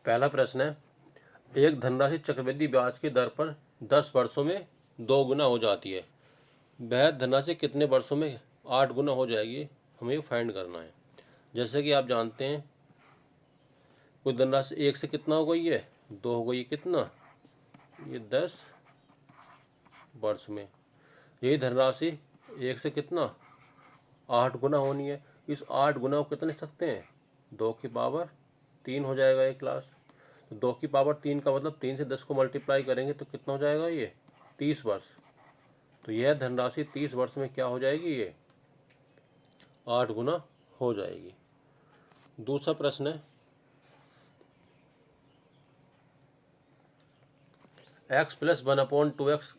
पहला प्रश्न है, एक धनराशि चक्रवृद्धि ब्याज की दर पर 10 वर्षों में 2 गुना हो जाती है। वह धनराशि कितने वर्षों में 8 गुना हो जाएगी, हमें फाइंड करना है। जैसे कि आप जानते हैं, कोई धनराशि 1 से कितना हो गई है, 2 हो गई है, कितना, ये 10 वर्ष में। यही धनराशि 1 से कितना 8 गुना होनी है। इस 8 गुना को कितने लिख सकते हैं, 2 की पावर 3 हो जाएगा ये क्लास। तो 2 की पावर 3 का मतलब 3 से 10 को मल्टीप्लाई करेंगे तो कितना हो जाएगा, ये 30 वर्ष। तो यह धनराशि 30 वर्ष में क्या हो जाएगी, ये 8 गुना हो जाएगी। दूसरा प्रश्न है, x plus 1/2x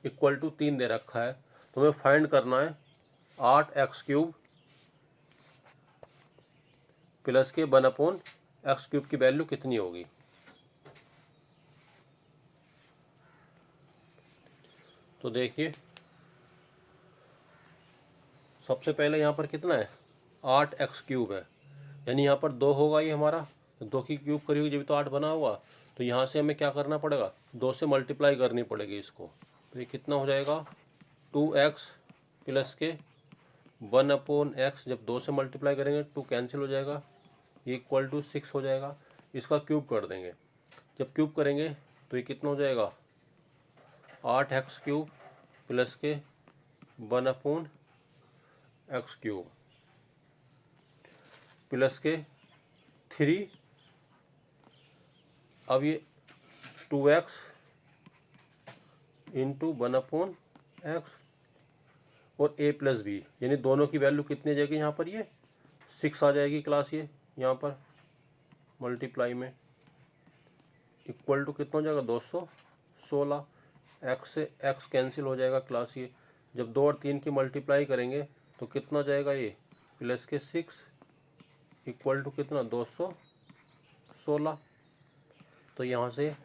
equal to 3 दे रखा है, तो हमें फाइंड करना है 8x³ प्लस के 1/x³ की वैल्यू कितनी होगी। तो देखिए, सबसे पहले यहाँ पर कितना है, 8x³ है, यानी यहाँ पर 2 होगा ये हमारा, तो 2 की क्यूब करी हुई जब तो 8 बना हुआ। तो यहाँ से हमें क्या करना पड़ेगा, 2 से मल्टीप्लाई करनी पड़ेगी इसको। तो ये कितना हो जाएगा, 2x प्लस के 1/x, जब 2 से मल्टीप्लाई करेंगे 2 कैंसिल हो जाएगा, ये इक्वल टू 6 हो जाएगा। इसका क्यूब कर देंगे, जब क्यूब करेंगे तो ये कितना हो जाएगा, 8x³ प्लस के 1/x³ प्लस के 3, अब ये 2x इंटू 1/x और a प्लस बी, यानी दोनों की वैल्यू कितनी आ जाएगी, यहाँ पर ये 6 आ जाएगी क्लास। ये यहाँ पर मल्टीप्लाई में इक्वल टू कितना हो जाएगा, 216। x से x कैंसिल हो जाएगा क्लास। ये जब 2 और 3 की मल्टीप्लाई करेंगे तो कितना जाएगा, ये प्लस के 6 इक्वल टू कितना, 216। तो यहाँ से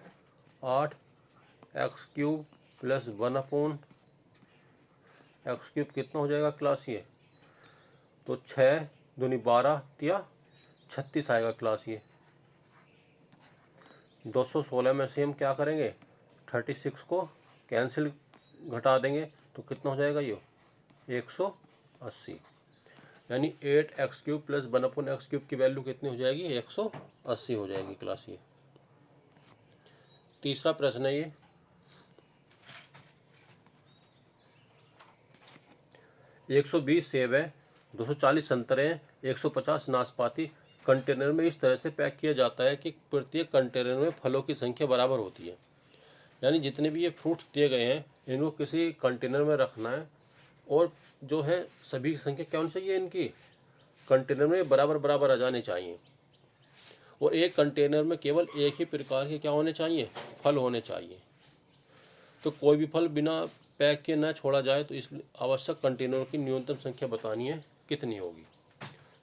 8x³ प्लस 1/x³ कितना हो जाएगा क्लास, ये तो 6 दूनी 12 या 36 आएगा क्लास। ये 216 में से हम क्या करेंगे, 36 को कैंसिल घटा देंगे तो कितना हो जाएगा, ये 180, यानी 8x³ प्लस 1/x³ की वैल्यू कितनी हो जाएगी, 180 हो जाएगी क्लास। ये तीसरा प्रश्न है, ये 120 सेब है, 240 संतरे हैं, 150 नाशपाती कंटेनर में इस तरह से पैक किया जाता है कि प्रत्येक कंटेनर में फलों की संख्या बराबर होती है। यानी जितने भी ये फ्रूट्स दिए गए हैं इनको किसी कंटेनर में रखना है, और जो है सभी की संख्या क्या होनी चाहिए, इनकी कंटेनर में बराबर बराबर आ जाने चाहिए, और एक कंटेनर में केवल एक ही प्रकार के क्या होने चाहिए, फल होने चाहिए। तो कोई भी फल बिना पैक के न छोड़ा जाए, तो इस आवश्यक कंटेनरों की न्यूनतम संख्या बतानी है कितनी होगी।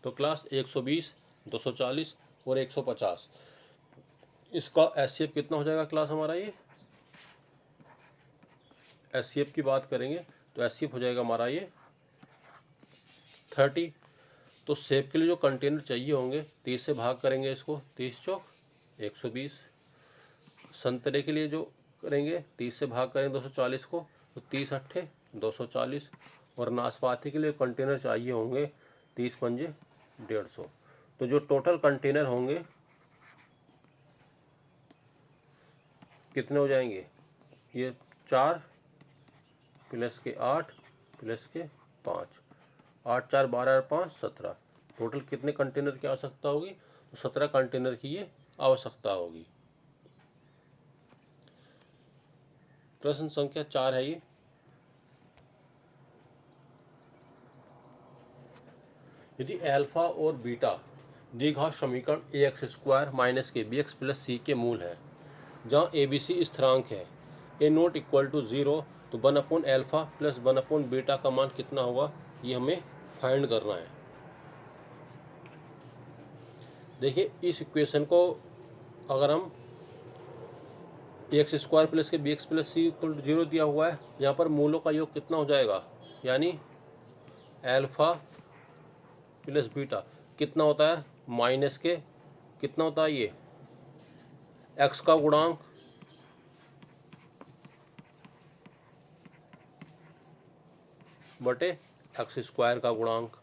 तो क्लास 120, 240 और 150, इसका एचसीएफ कितना हो जाएगा क्लास हमारा। ये एचसीएफ की बात करेंगे तो एचसीएफ हो जाएगा हमारा ये 30। तो सेब के लिए जो कंटेनर चाहिए होंगे 30 से भाग करेंगे इसको, 30 चौक 120। संतरे के लिए जो करेंगे 30 से भाग करेंगे 240 को, तो 30 अट्ठे 240। और नाशपाती के लिए कंटेनर चाहिए होंगे 30 पंजे 150। तो जो टोटल कंटेनर होंगे कितने हो जाएंगे, ये 4 प्लस के 8 प्लस के 5, 8 4 12 और 5 17। टोटल कितने कंटेनर की आवश्यकता होगी, तो 17 कंटेनर की ये आवश्यकता होगी। प्रश्न संख्या 4 है ये, यदि अल्फा और बीटा द्विघात समीकरण ax² माइनस के bx प्लस c के मूल है, जहाँ abc स्थिरांक है, a नोट इक्वल टू 0, तो 1/अल्फा प्लस 1/बीटा का मान कितना होगा, ये हमें फाइंड करना है। देखिए, इस इक्वेशन को अगर हम ax² प्लस के bx plus c equal to 0 दिया हुआ है, यहाँ पर मूलों का योग कितना हो जाएगा, यानी अल्फा प्लस बीटा कितना होता है, माइनस के कितना होता है, ये एक्स का गुणांक बटे एक्स स्क्वायर का गुणांक।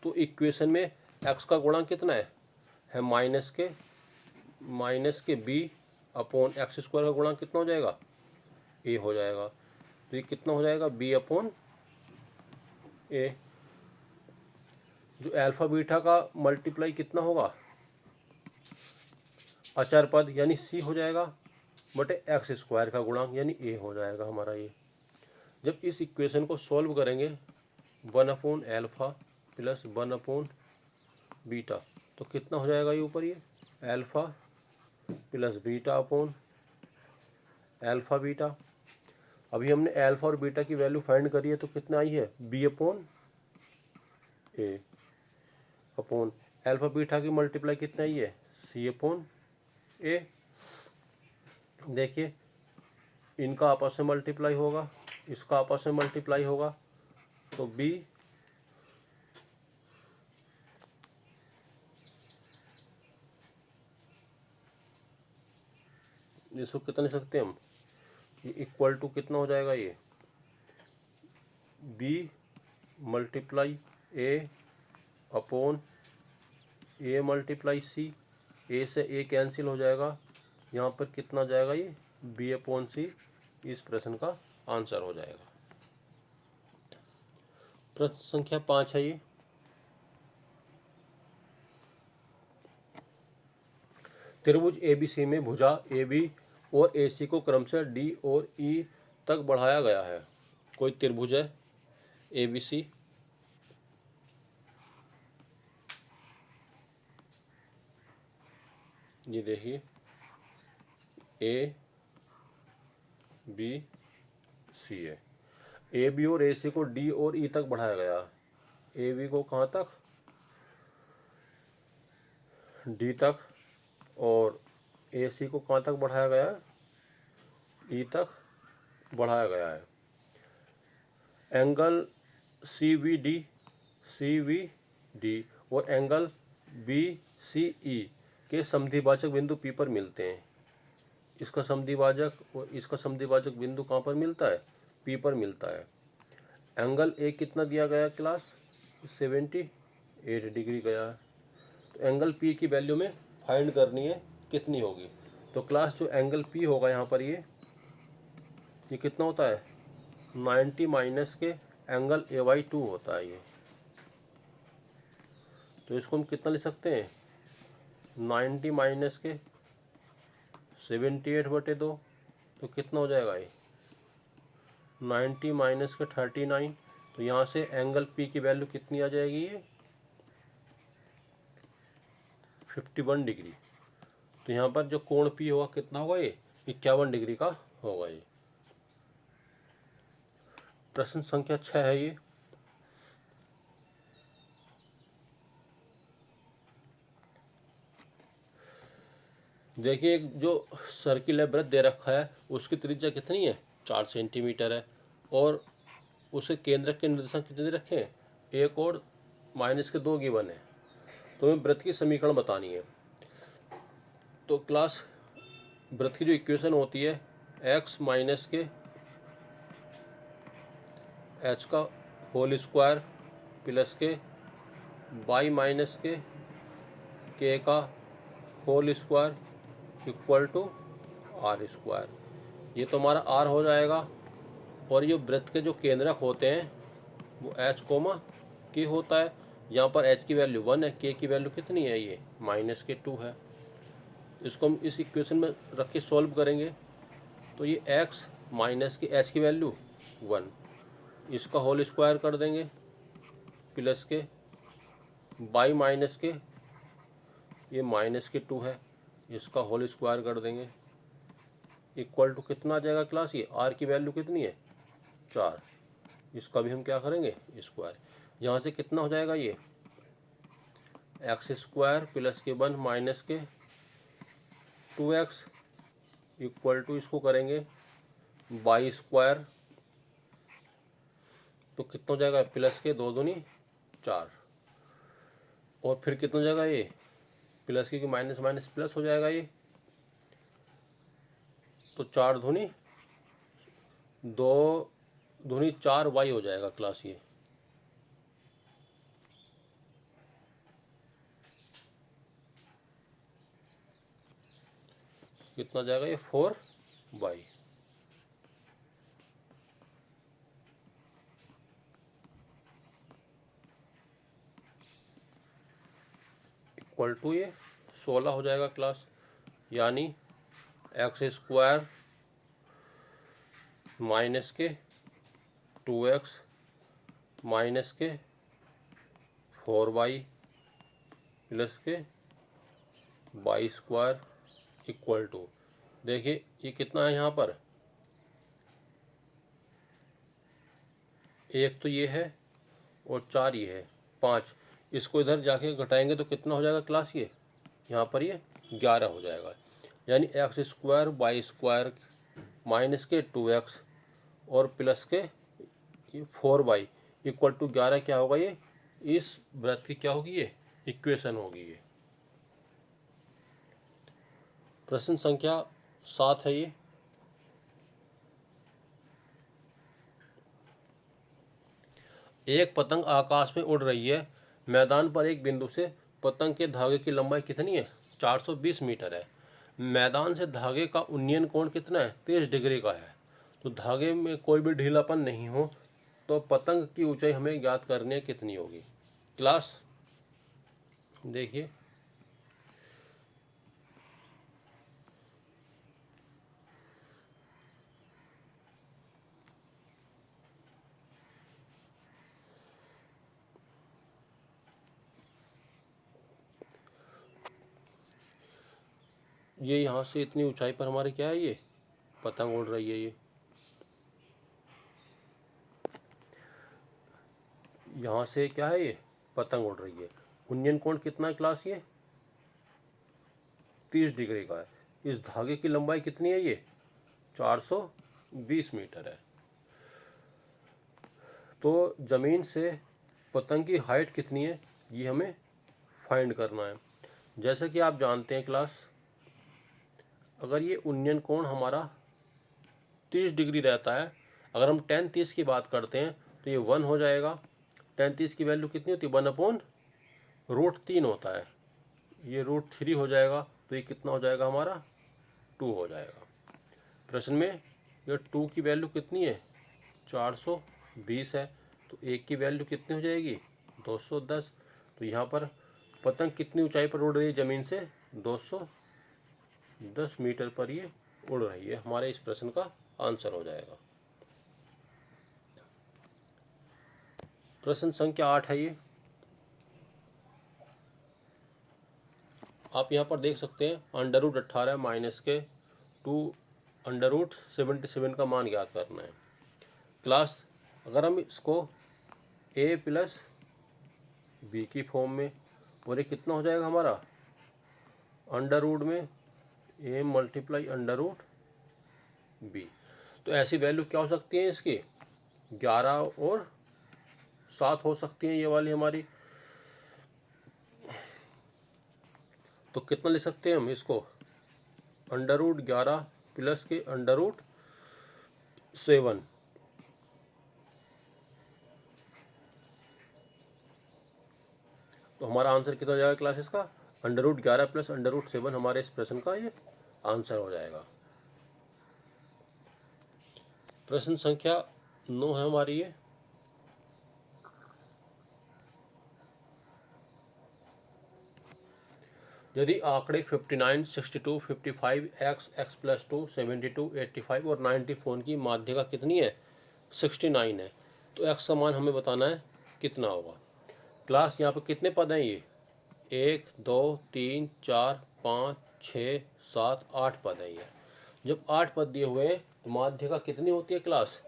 तो इक्वेशन में एक्स का गुणांक कितना है माइनस के बी अपॉन एक्स स्क्वायर का गुणांक कितना हो जाएगा, ए हो जाएगा। तो ये कितना हो जाएगा, बी अपॉन ए। जो अल्फा बीटा का मल्टीप्लाई कितना होगा, अचर पद यानी सी हो जाएगा बटे एक्स स्क्वायर का गुणांक यानी ए हो जाएगा हमारा ये। जब इस इक्वेशन को सॉल्व करेंगे 1 upon alpha plus 1 upon beta, तो कितना हो जाएगा ये ऊपर, ये alpha plus beta upon alpha beta. अभी हमने एल्फा और बीटा की वैल्यू फाइंड करी है, तो कितना आई है, बी अपॉन ए अपॉन एल्फा बीटा की मल्टीप्लाई कितना आई है, सी अपॉन ए। देखिए इनका आपस में मल्टीप्लाई होगा, इसका आपस में मल्टीप्लाई होगा, तो बी इसको कितना लिख सकते हैं हम, ये इक्वल टू कितना हो जाएगा, ये B multiply A upon A multiply C. ए से ए कैंसिल हो जाएगा, यहाँ पर कितना जाएगा, ये बी अपॉन सी। इस प्रश्न का आंसर हो जाएगा। प्रश्न संख्या 5 है ये। त्रिभुज एबीसी में भुजा एबी और एसी को क्रमशः डी और ई तक बढ़ाया गया है। कोई त्रिभुज है एबीसी, ये देखिए ए बी सी है। ए बी और ए सी को डी और ई तक बढ़ाया गया। ए बी को कहाँ तक, डी तक, और ए सी को कहाँ तक बढ़ाया गया, ई तक बढ़ाया गया है। एंगल सी वी डी और एंगल बी सी ई के समद्विभाजक बिंदु पी पर मिलते हैं। इसका समद्विभाजक और इसका समद्विभाजक बिंदु कहाँ पर मिलता है, पी पर मिलता है। एंगल ए कितना दिया गया क्लास, 78 डिग्री गया है। तो एंगल पी की वैल्यू में फाइंड करनी है कितनी होगी। तो क्लास जो एंगल पी होगा यहाँ पर ये कितना होता है, 90 माइनस के एंगल A/2 होता है ये। तो इसको हम कितना लिख सकते हैं, 90 माइनस के 78/2, तो कितना हो जाएगा ये 90 माइनस के 39। तो यहाँ से एंगल पी की वैल्यू कितनी आ जाएगी, ये 51 डिग्री। तो यहाँ पर जो कोण पी होगा कितना होगा, ये 51 डिग्री का होगा ये। प्रश्न संख्या 6 है ये। देखिए एक जो सर्किल है वृत्त दे रखा है, उसकी त्रिज्या कितनी है, 4 सेंटीमीटर है, और उसे केंद्रक के निर्देशांक कितने दे रखे हैं, 1 और -2 गिवन है। तो हमें वृत्त की समीकरण बतानी है। तो क्लास वृत्त की जो इक्वेशन होती है, x माइनस के h का होल स्क्वायर प्लस के y माइनस के k का whole square equal to R square. ये तो हमारा आर हो जाएगा। और ये वृत्त के जो केंद्रक होते हैं वो h कोमा के होता है। यहाँ पर h की वैल्यू 1 है, k की वैल्यू कितनी है, ये -2 है। इसको हम इस इक्वेशन में रख के सॉल्व करेंगे। तो ये x माइनस के h की वैल्यू 1, इसका होल स्क्वायर कर देंगे प्लस के y माइनस के ये -2 है, इसका होल स्क्वायर कर देंगे इक्वल टू कितना आ जाएगा क्लास, ये r की वैल्यू कितनी है 4, इसका भी हम क्या करेंगे स्क्वायर। यहाँ से कितना हो जाएगा, ये x स्क्वायर प्लस के 1 माइनस के 2x इक्वल टू इसको करेंगे y स्क्वायर, तो कितना हो जाएगा प्लस के 2 दूनी 4। और फिर कितना हो जाएगा ये प्लस की माइनस माइनस प्लस हो जाएगा ये। तो 4 दूनी 2 दूनी 4 वाई हो जाएगा क्लास ये। कितना जाएगा ये 4 वाई। इक्वल टू ये 16 हो जाएगा क्लास, यानी एक्स स्क्वायर माइनस के 2x माइनस के 4y प्लस के वाई स्क्वायर इक्वल टू, देखिए ये कितना है यहाँ पर, एक तो ये है और 4 ये है 5। इसको इधर जाके घटाएंगे तो कितना हो जाएगा क्लास ये, यहाँ पर ये 11 हो जाएगा। यानी X square Y square minus के 2x और प्लस के 4y इक्वल टू 11 क्या होगा ये, इस वृत्त की क्या होगी ये इक्वेशन होगी ये। प्रश्न संख्या 7 है ये। एक पतंग आकाश में उड़ रही है। मैदान पर एक बिंदु से पतंग के धागे की लंबाई कितनी है, 420 मीटर है। मैदान से धागे का उन्नयन कोण कितना है, 30 डिग्री का है। तो धागे में कोई भी ढीलापन नहीं हो तो पतंग की ऊंचाई हमें ज्ञात करनी है, कितनी होगी। क्लास देखिए ये यहाँ से इतनी ऊंचाई पर हमारे क्या है, ये पतंग उड़ रही है। ये यहाँ से क्या है, ये पतंग उड़ रही है। उन्नयन कोण कितना है क्लास, ये 30 डिग्री का है। इस धागे की लंबाई कितनी है, ये 420 मीटर है। तो ज़मीन से पतंग की हाइट कितनी है ये हमें फाइंड करना है। जैसे कि आप जानते हैं क्लास, अगर ये उन्नयन कोण हमारा 30 डिग्री रहता है, अगर हम tan 30 की बात करते हैं तो ये 1 हो जाएगा। tan 30 की वैल्यू कितनी होती है, 1/√3 होता है। ये √3 हो जाएगा, तो ये कितना हो जाएगा हमारा 2 हो जाएगा। प्रश्न में ये 2 की वैल्यू कितनी है, 420 है, तो 1 की वैल्यू कितनी हो जाएगी, 210। तो यहाँ पर पतंग कितनी ऊंचाई पर उड़ रही है, ज़मीन से 210 मीटर पर ये उड़ रही है। हमारे इस प्रश्न का आंसर हो जाएगा। प्रश्न संख्या 8 है ये। आप यहाँ पर देख सकते हैं √18 माइनस के 2 √77 का मान ज्ञात करना है। क्लास अगर हम इसको a प्लस बी की फॉर्म में, और ये कितना हो जाएगा हमारा अंडर रूट में a मल्टीप्लाई √b। तो ऐसी वैल्यू क्या हो सकती है इसकी, 11 और 7 हो सकती हैं ये वाली हमारी। तो कितना लिख सकते हैं हम इसको, √11 प्लस के √7। तो हमारा आंसर कितना हो जाएगा क्लास इसका, √11 प्लस √7 हमारे इस प्रश्न का ये आंसर हो जाएगा। प्रश्न संख्या 9 है हमारी ये। यदि आंकड़े 59, 62, 55, x प्लस 2, 72, 85 और 94 की माध्यिका कितनी है, 69 है, तो x का मान हमें बताना है कितना होगा। क्लास यहाँ पे कितने पद हैं, ये 1 2 3 4 5 6 7 8 पद हैं ये। जब 8 पद दिए हुए हैं तो माध्यिका कितनी होती है क्लास,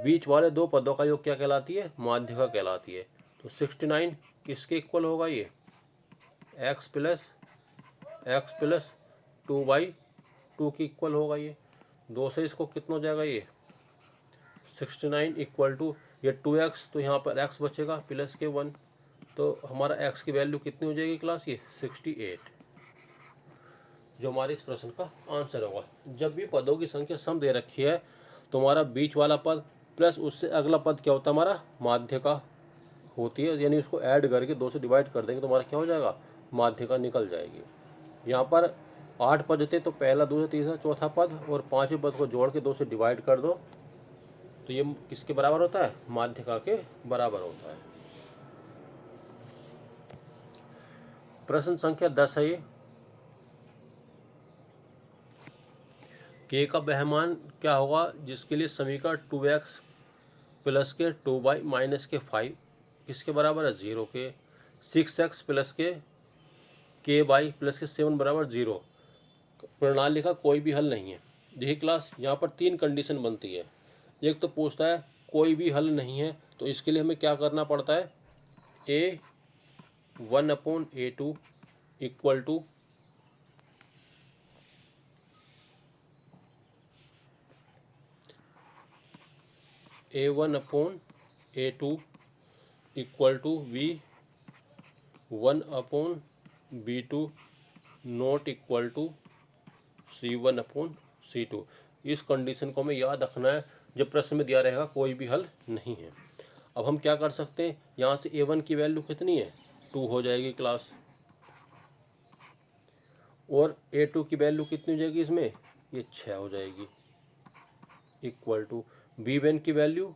बीच वाले 2 पदों का योग क्या कहलाती है, माध्यिका कहलाती है। तो 69 किसके इक्वल होगा, ये x प्लस 2/2 की इक्वल होगा। ये 2 से इसको कितना हो जाएगा, ये 69 इक्वल टू ये 2x, तो यहाँ पर x बचेगा प्लस के 1, तो हमारा x की वैल्यू कितनी हो जाएगी क्लास, ये 68, जो हमारे इस प्रश्न का आंसर होगा। जब भी पदों की संख्या सम दे रखी है तो हमारा बीच वाला पद प्लस उससे अगला पद क्या होता है, हमारा माध्यिका होती है, यानी उसको ऐड करके 2 से डिवाइड कर देंगे तो हमारा क्या हो जाएगा, माध्यिका निकल जाएगी। यहाँ पर 8 पद थे तो पहला, दूसरा, तीसरा, चौथा पद और 5वें पद को जोड़ के 2 से डिवाइड कर दो तो ये किसके बराबर होता है, माध्यिका के बराबर होता है। प्रश्न संख्या 10 है ये, k का वहमान क्या होगा जिसके लिए समीकरण 2x प्लस के 2y माइनस के 5 किसके बराबर है, 0 के। 6x प्लस के ky प्लस के 7 बराबर 0। प्रणाली का कोई भी हल नहीं है। देखिए क्लास, यहाँ पर 3 कंडीशन बनती है। एक तो पूछता है कोई भी हल नहीं है, तो इसके लिए हमें क्या करना पड़ता है, A1/A2 equal to A1/A2 equal to V1/B2 not equal to C1/C2। इस कंडीशन को हमें याद रखना है जब प्रश्न में दिया रहेगा कोई भी हल नहीं है। अब हम क्या कर सकते हैं, यहाँ से A1 की वैल्यू कितनी है, 2 हो जाएगी क्लास, और A2 की वैल्यू कितनी हो जाएगी इसमें, ये 6 हो जाएगी, इक्वल टू V1 की वैल्यू,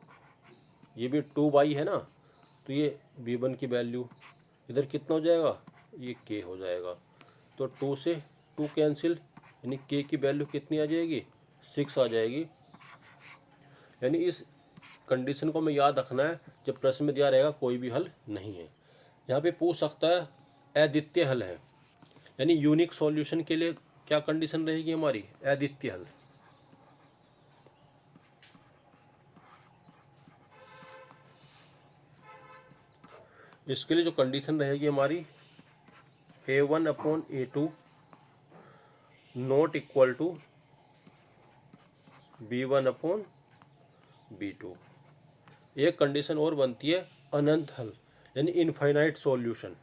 ये भी 2y है ना, तो ये V1 की वैल्यू इधर कितना हो जाएगा, ये k हो जाएगा। तो 2 से 2 कैंसिल, यानी k की वैल्यू कितनी आ जाएगी, 6 आ जाएगी। यानी इस कंडीशन को हमें याद रखना है जब प्रश्न में दिया रहेगा कोई भी हल नहीं है। यहाँ पे पूछ सकता है अद्वितीय हल है, यानी यूनिक सॉल्यूशन के लिए क्या कंडीशन रहेगी हमारी, अद्वितीय हल। इसके लिए जो कंडीशन रहेगी हमारी, A1/A2 not equal to B1/B2। एक कंडीशन और बनती है अनंत हल, यानी इनफाइनाइट सॉल्यूशन।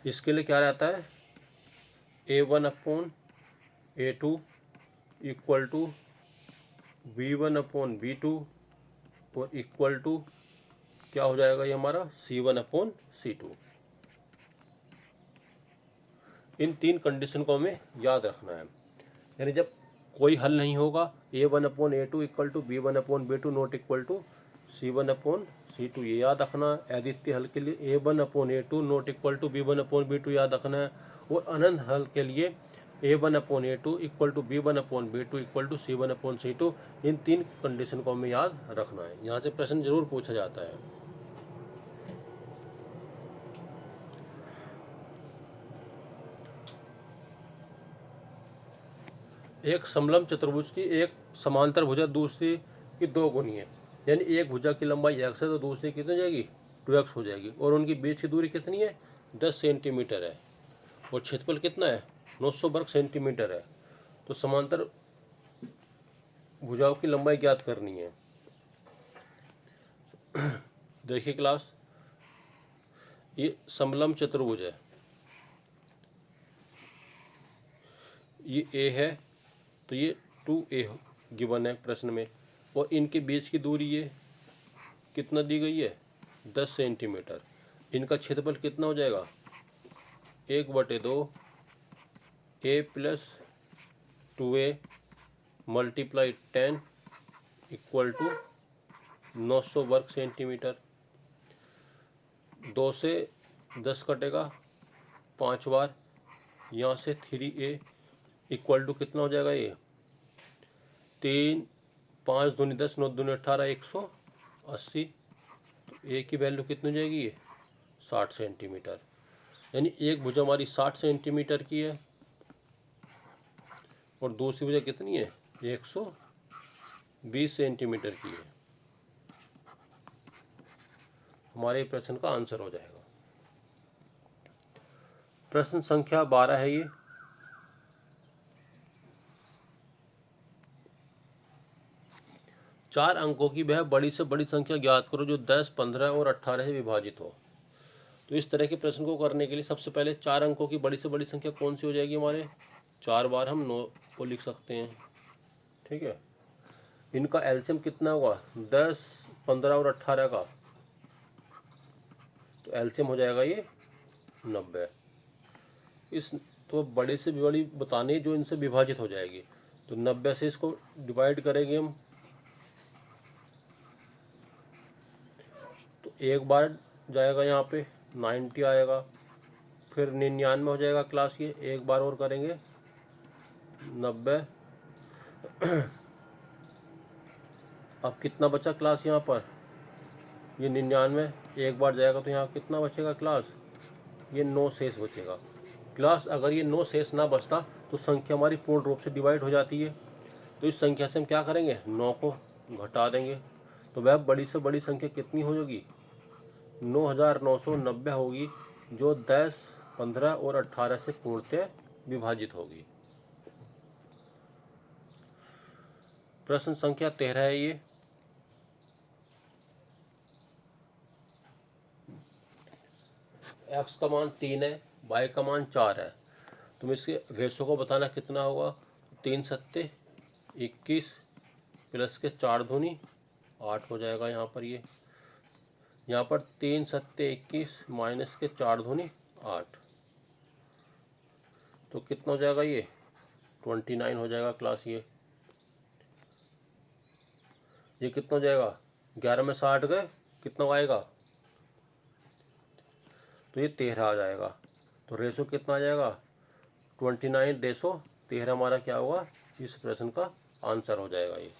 इसके लिए क्या रहता है, A1/A2 इक्वल टू B1/B2 और इक्वल टू क्या हो जाएगा ये हमारा, C1/C2। इन 3 कंडीशन को हमें याद रखना है। यानी जब कोई हल नहीं होगा, A1/A2 equal to B1/B2 not equal to C1/C2, ये याद रखना है। अद्वितीय हल के लिए A1/A2 not equal to B1/B2 याद रखना है, और अनंत हल के लिए A1/A2 equal to B1/B2 equal to C1/C2। इन 3 कंडीशन को हमें याद रखना है। यहाँ से प्रश्न जरूर पूछा जाता है। एक समलंब चतुर्भुज की एक समांतर भुजा दूसरी की 2 गुनी है, यानी एक भुजा की लंबाई x है तो दूसरी कितनी हो जाएगी, 2x हो जाएगी, और उनकी बीच की दूरी कितनी है, 10 सेंटीमीटर है, और क्षेत्रफल कितना है, 900 वर्ग सेंटीमीटर है। तो समांतर भुजाओं की लंबाई ज्ञात करनी है। देखिए क्लास, ये समलंब चतुर्भुज है, ये A है तो ये 2A गिवन है प्रश्न में, और इनके बीच की दूरी ये कितना दी गई है, 10 सेंटीमीटर। इनका क्षेत्रफल कितना हो जाएगा, 1/2 A plus 2A multiply 10 equal to 900 वर्ग सेंटीमीटर। 2 से 10 कटेगा 5 बार, यहाँ से 3A इक्वल टू कितना हो जाएगा, ये 3 5 दूनी 10 9 दूनी 18 180। तो ए की वैल्यू कितनी हो जाएगी, ये 60 सेंटीमीटर। यानी एक भुजा हमारी 60 सेंटीमीटर की है और दूसरी भुजा कितनी है, 120 सेंटीमीटर की है। हमारे प्रश्न का आंसर हो जाएगा। प्रश्न संख्या 12 है ये, 4 अंकों की वह बड़ी से बड़ी संख्या ज्ञात करो जो 10, 15 और 18 से विभाजित हो। तो इस तरह के प्रश्न को करने के लिए सबसे पहले 4 अंकों की बड़ी से बड़ी संख्या कौन सी हो जाएगी हमारे, 4 बार हम 9 को लिख सकते हैं। ठीक है, इनका एलसीएम कितना होगा, 10, 15 और 18 का, तो एलसीएम हो जाएगा ये 90। इस तो बड़े से बड़ी बताने जो इनसे विभाजित हो जाएगी, तो 90 से इसको डिवाइड करेंगे हम, तो एक बार जाएगा यहाँ पे 90 आएगा, फिर 99 हो जाएगा क्लास, ये एक बार और करेंगे 90। अब कितना बचा क्लास यहाँ पर, ये 99 एक बार जाएगा तो यहाँ कितना बचेगा क्लास, ये 9 शेष बचेगा क्लास। अगर ये 9 शेष ना बचता तो संख्या हमारी पूर्ण रूप से डिवाइड हो जाती है। तो इस संख्या से हम क्या करेंगे, 9 को घटा देंगे, तो वह बड़ी से बड़ी संख्या कितनी हो जाएगी, 9990 होगी, जो 10, 15 और 18 से पूर्णतः विभाजित होगी। प्रश्न संख्या 13 है ये। x का मान 3 है, y का मान 4 है, तुम इसके रेशो को बताना कितना होगा। 3 सत्ते 21 प्लस के 4 दूनी 8 हो जाएगा यहाँ पर। ये यहाँ पर 3 सत्ते 21 माइनस के 4 दूनी 8, तो कितना हो जाएगा, ये 29 हो जाएगा क्लास। ये कितना हो जाएगा, 11 में 60 गए, कितना आएगा, तो ये 13 आ जाएगा। तो रेशो कितना आ जाएगा, 29 रेशो 13 हमारा क्या होगा, इस प्रश्न का आंसर हो जाएगा। ये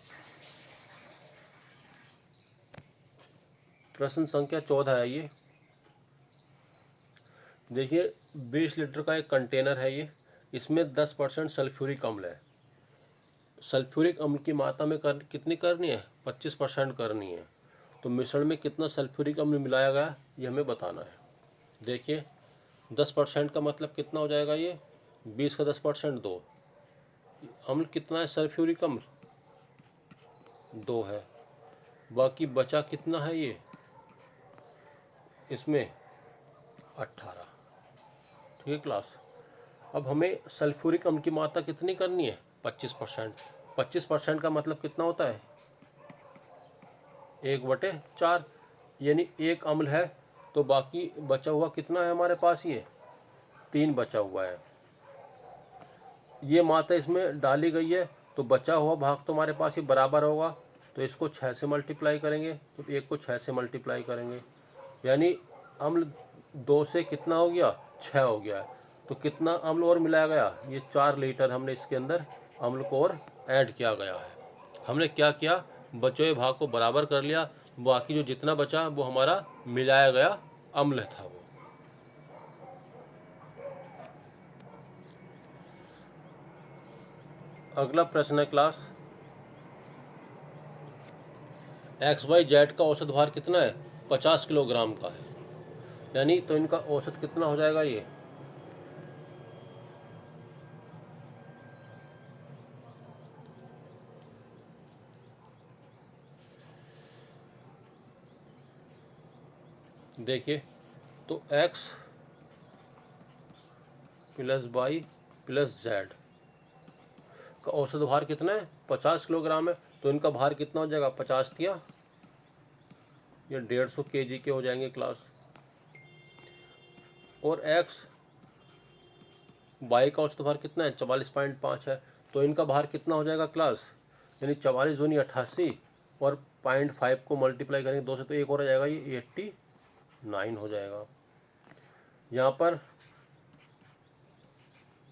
प्रश्न संख्या 14 है ये। देखिए 20 लीटर का एक कंटेनर है ये, इसमें 10% सल्फ्यूरिक अम्ल है। सल्फ्यूरिक अम्ल की मात्रा में कितनी करनी है, 25% करनी है। तो मिश्रण में कितना सल्फ्यूरिक अम्ल मिलाया गया ये हमें बताना है। देखिए 10% का मतलब कितना हो जाएगा, ये 20 का 10% 2, अम्ल कितना है, सल्फ्यूरिक अम्ल 2 है, बाकी बचा कितना है ये, इसमें 18। ठीक है क्लास। अब हमें सल्फ्यूरिक अम्ल की मात्रा कितनी करनी है, 25%। 25% का मतलब कितना होता है, 1/4, यानी एक अम्ल है तो बाकी बचा हुआ कितना है हमारे पास, ये 3 बचा हुआ है। ये मात्रा इसमें डाली गई है तो बचा हुआ भाग तो हमारे पास ही बराबर होगा, तो इसको 6 से मल्टीप्लाई करेंगे, तो 1 को 6 से मल्टीप्लाई करेंगे, यानी अम्ल 2 से कितना हो गया, 6 हो गया है। तो कितना अम्ल और मिलाया गया, ये 4 लीटर हमने इसके अंदर अम्ल को और ऐड किया गया है। हमने क्या किया, बचे हुए भाग को बराबर कर लिया, बाकी जो जितना बचा वो हमारा मिलाया गया अम्ल था वो। अगला प्रश्न है क्लास, XYZ का औसत भार कितना है, 50 किलोग्राम का है, यानी तो इनका औसत कितना हो जाएगा, ये देखिए, तो x plus y plus z का औसत भार कितना है, 50 किलोग्राम है, तो इनका भार कितना हो जाएगा, 50 दिया, ये 150 kg के हो जाएंगे क्लास। और x y का औसत भार कितना है, 44.5 है, तो इनका भार कितना हो जाएगा क्लास, यानी 44 दूनी 88 और 0.5 को मल्टीप्लाई करेंगे 2 से, तो एक और आ जाएगा, ये 89 हो जाएगा। यहाँ पर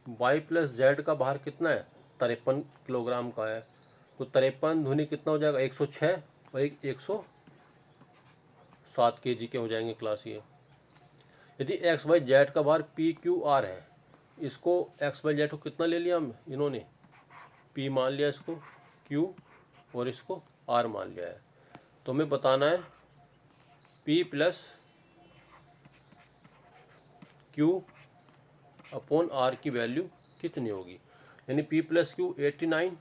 y प्लस जेड का भार कितना है, 53 किलोग्राम का है, तो 53 दूनी कितना हो जाएगा, 106 और 107 kg के हो जाएंगे क्लास। ये यदि XYZ का भार PQR है, इसको XYZ को कितना ले लिया हम, इन्होंने P मान लिया, इसको Q और इसको R मान लिया है, तो हमें बताना है P plus Q upon R की वैल्यू कितनी होगी, यानी P plus Q 89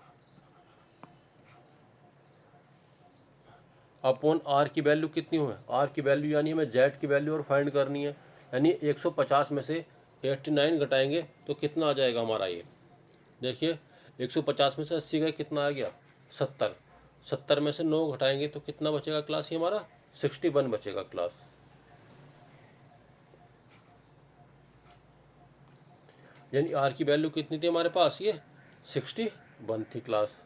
upon R की वैल्यू कितनी हो है, आर की वैल्यू यानी हमें जेड की वैल्यू और फाइंड करनी है। यानी 150 में से 89 घटाएंगे तो कितना आ जाएगा हमारा ये, देखिए 150 में से 80 गए, कितना आ गया 70। 70 में से 9 घटाएंगे तो कितना बचेगा क्लास, ये हमारा 61 बचेगा क्लास। यानी आर की वैल्यू कितनी थी हमारे पास, ये 61 थी क्लास।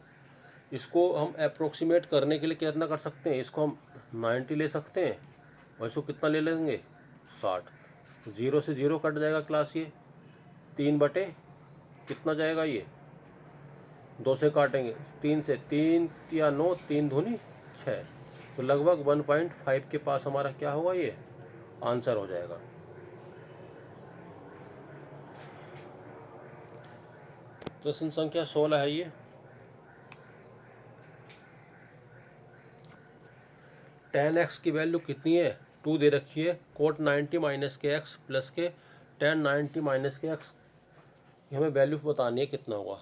इसको हम अप्रोक्सीमेट करने के लिए कितना कर सकते हैं, इसको हम 90 ले सकते हैं और इसको कितना ले लेंगे 60। 0 से 0 कट जाएगा क्लास, ये 3 बटे कितना जाएगा, ये 2 से काटेंगे, 3 से 3 या 9, 3 दूनी 6, तो लगभग 1.5 के पास हमारा क्या होगा, ये आंसर हो जाएगा। प्रश्न संख्या 16 है ये। tan x की वैल्यू कितनी है, 2 दे रखी है। कोट 90 माइनस के एक्स प्लस के tan 90 माइनस के एक्स, ये हमें वैल्यू बतानी है कितना होगा।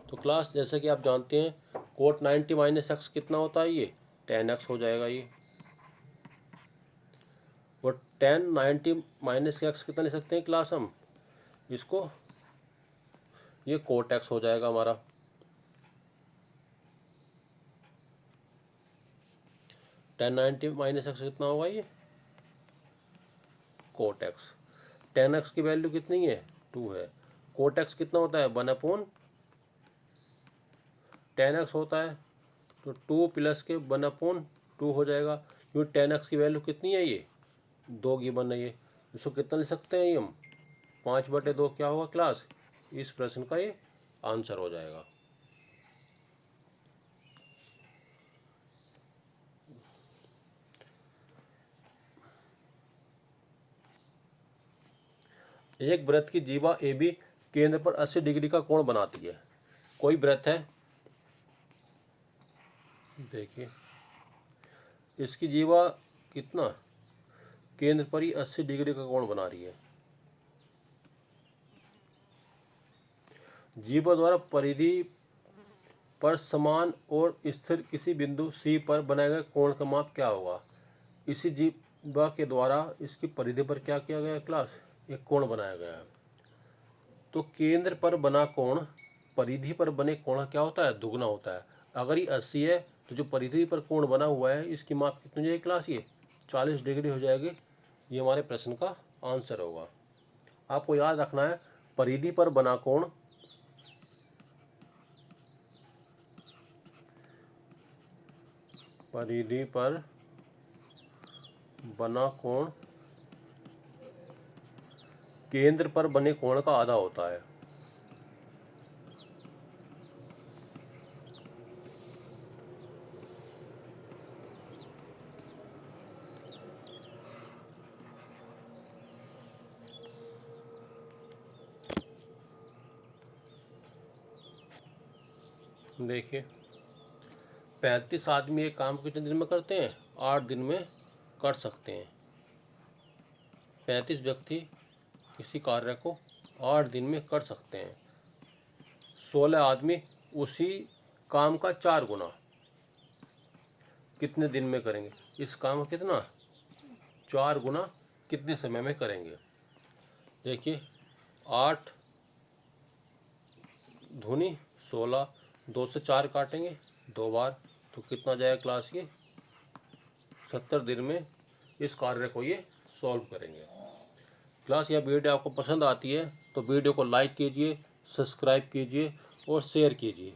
तो क्लास जैसे कि आप जानते हैं कोट 90 माइनस एक्स कितना होता है, ये tan x हो जाएगा ये। और tan 90 माइनस के एक्स कितना ले सकते हैं क्लास हम, इसको ये कोट x हो जाएगा हमारा। tan 90 माइनस एक्स कितना होगा, ये कोट x। tan x की वैल्यू कितनी है, 2 है। कोट x कितना होता है, 1/, tan x होता है तो 2 प्लस के 1/2 हो जाएगा। क्योंकि tan x की वैल्यू कितनी है, ये 2 गिवन है ये। इसको कितना ले सकते हैं ये हम, 5/2 क्या होगा क्लास, इस प्रश्न का ये आंसर हो जाएगा। एक वृत्त की जीवा ए बी केंद्र पर 80 डिग्री का कोण बनाती है। कोई वृत्त है, देखिए इसकी जीवा कितना केंद्र पर ही 80 डिग्री का कोण बना रही है। जीवा द्वारा परिधि पर समान और स्थिर किसी बिंदु C पर बनाए गए कोण का माप क्या होगा। इसी जीवा के द्वारा इसकी परिधि पर क्या किया गया क्लास, एक कोण बनाया गया है। तो केंद्र पर बना कोण परिधि पर बने कोण क्या होता है, दुगना होता है। अगर ये 80 है तो जो परिधि पर कोण बना हुआ है इसकी माप कितनी हो जाएगी क्लास, ये 40 डिग्री हो जाएगी। ये हमारे प्रश्न का आंसर होगा। आपको याद रखना है परिधि पर बना कोण, परिधि पर बना कोण केंद्र पर बने कोण का आधा होता है। देखिए 35 आदमी एक काम कितने दिन में करते हैं, 8 दिन में कर सकते हैं। 35 व्यक्ति किसी कार्य को 8 दिन में कर सकते हैं। 16 आदमी उसी काम का 4 गुना कितने दिन में करेंगे, इस काम का कितना 4 गुना कितने समय में करेंगे। देखिए 8 दूनी 16, 2 से 4 काटेंगे 2 बार तो कितना जाएगा क्लास, ये 70 दिन में इस कार्य को ये सॉल्व करेंगे। क्लास यह वीडियो आपको पसंद आती है तो वीडियो को लाइक कीजिए, सब्सक्राइब कीजिए और शेयर कीजिए।